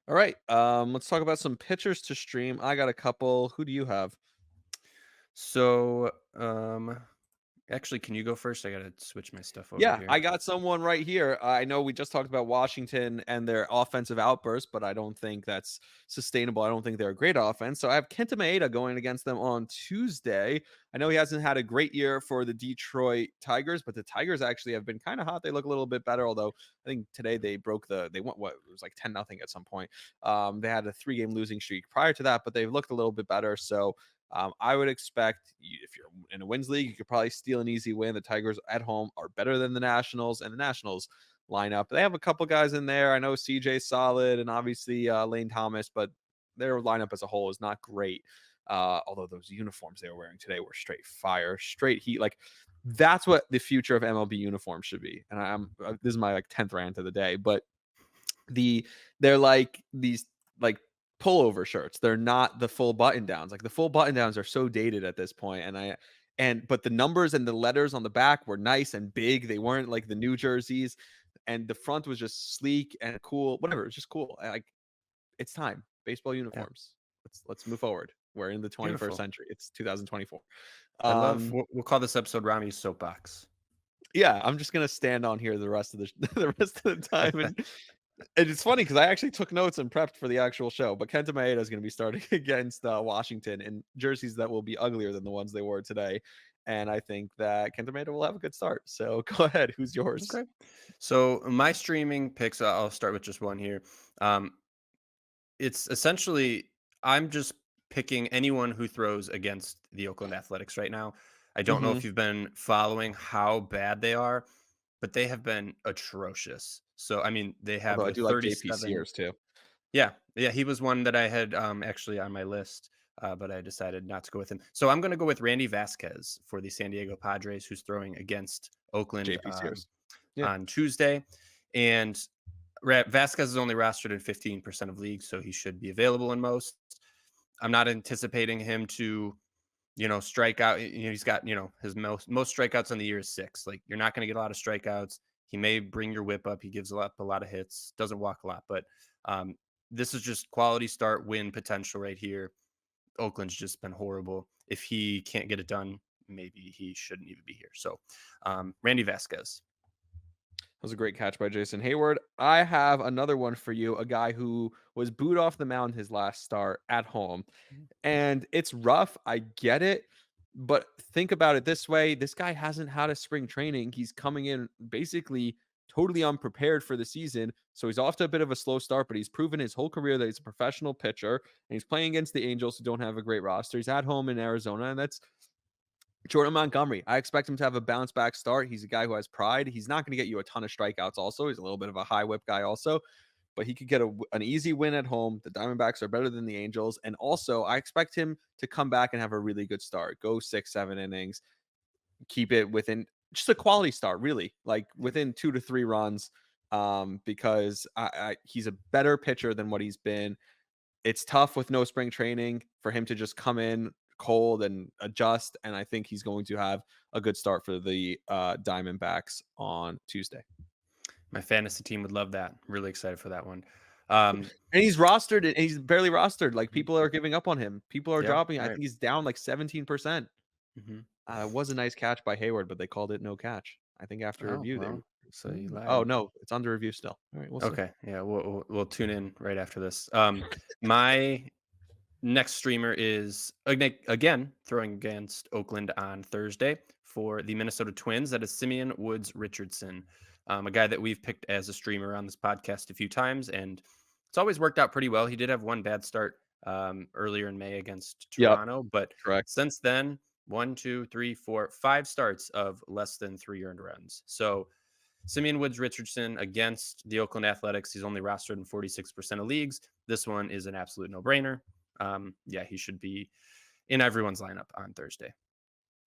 All right. Let's talk about some pitchers to stream. I got a couple. Who do you have? So, actually, can you go first? I gotta switch my stuff over Yeah, here. I got someone right here. I know we just talked about Washington and their offensive outburst, but I don't think that's sustainable. I don't think they're a great offense. So I have Kenta Maeda going against them on Tuesday. I know he hasn't had a great year for the Detroit Tigers, but the Tigers actually have been kind of hot. They look a little bit better, although I think today they went what it was like 10-0 at some point. They had a 3-game losing streak prior to that, but they've looked a little bit better. So I would expect if you're in a wins league, you could probably steal an easy win. The Tigers at home are better than the Nationals, and the Nationals lineup. They have a couple guys in there. I know CJ solid and obviously Lane Thomas, but their lineup as a whole is not great. Although those uniforms they were wearing today were straight fire, straight heat. Like that's what the future of MLB uniforms should be. And I'm this is my like 10th rant of the day, but the they're like these like pullover shirts. They're not the full button downs. Like the full button downs are so dated at this point. But the numbers and the letters on the back were nice and big. They weren't like the New Jerseys, and the front was just sleek and cool. Whatever, it's just cool. Like it's time. Baseball Yeah, uniforms. Let's move forward. We're in the 21st beautiful. century. It's 2024. I love. Um, We'll call this episode Rami's soapbox. yeah, I'm just gonna stand on here the rest of the the rest of the time and it's funny because I actually took notes and prepped for the actual show, but Kenta Maeda is going to be starting against Washington in jerseys that will be uglier than the ones they wore today. And I think that Kenta Maeda will have a good start. So go ahead. Who's yours? Okay. So my streaming picks. I'll start with just one here. Um, it's essentially I'm just picking anyone who throws against the Oakland Athletics right now. I don't know if Hmm. you've been following how bad they are, but they have been atrocious. So I mean, they have Although I the do like JP 37. Sears too. Yeah, yeah, he was one that I had actually on my list, but I decided not to go with him. So I'm going to go with Randy Vasquez for the San Diego Padres, who's throwing against Oakland JP Sears. Yeah. on Tuesday, and Vasquez is only rostered in 15% of leagues, so he should be available in most. I'm not anticipating him to, strike out. He's got, his most strikeouts on the year is 6. Like you're not going to get a lot of strikeouts. He may bring your whip up. He gives up a lot of hits. Doesn't walk a lot, but um, this is just quality start win potential right here. Oakland's just been horrible. If he can't get it done, maybe he shouldn't even be here. So, Randy Vasquez. That was a great catch by Jason Hayward. I have another one for you, a guy who was booed off the mound his last start at home. And it's rough. I get it. But think about it this way, this guy hasn't had a spring training. He's coming in basically totally unprepared for the season. So he's off to a bit of a slow start, but he's proven his whole career that he's a professional pitcher and he's playing against the Angels who don't have a great roster. He's at home in Arizona, and that's Jordan Montgomery. I expect him to have a bounce back start. He's a guy who has pride. He's not going to get you a ton of strikeouts, also. He's a little bit of a high whip guy, also, but he could get an easy win at home. The Diamondbacks are better than the Angels. And also, I expect him to come back and have a really good start. Go 6, 7 innings, keep it within just a quality start, really, like within 2 to 3 runs, because he's a better pitcher than what he's been. It's tough with no spring training for him to just come in cold and adjust. And I think he's going to have a good start for the Diamondbacks on Tuesday. My fantasy team would love that. Really excited for that one. And he's rostered and he's barely rostered. Like people are giving up on him. People are Yeah, dropping. I right. think he's down like 17%. Mhm. It was a nice catch by Hayward, but they called it no catch. I think after Oh, review, they well, so you oh lied. no, it's under review still. All right, we'll see. Okay, yeah, we'll tune in right after this. My next streamer is again throwing against Oakland on Thursday for the Minnesota Twins. That is Simeon Woods Richardson, a guy that we've picked as a streamer on this podcast a few times, and it's always worked out pretty well. He did have one bad start earlier in May against Yep, Toronto, but correct. since then, 5 starts of less than 3 earned runs. So Simeon Woods Richardson against the Oakland Athletics. He's only rostered in 46% of leagues. This one is an absolute no brainer. Yeah, he should be in everyone's lineup on Thursday.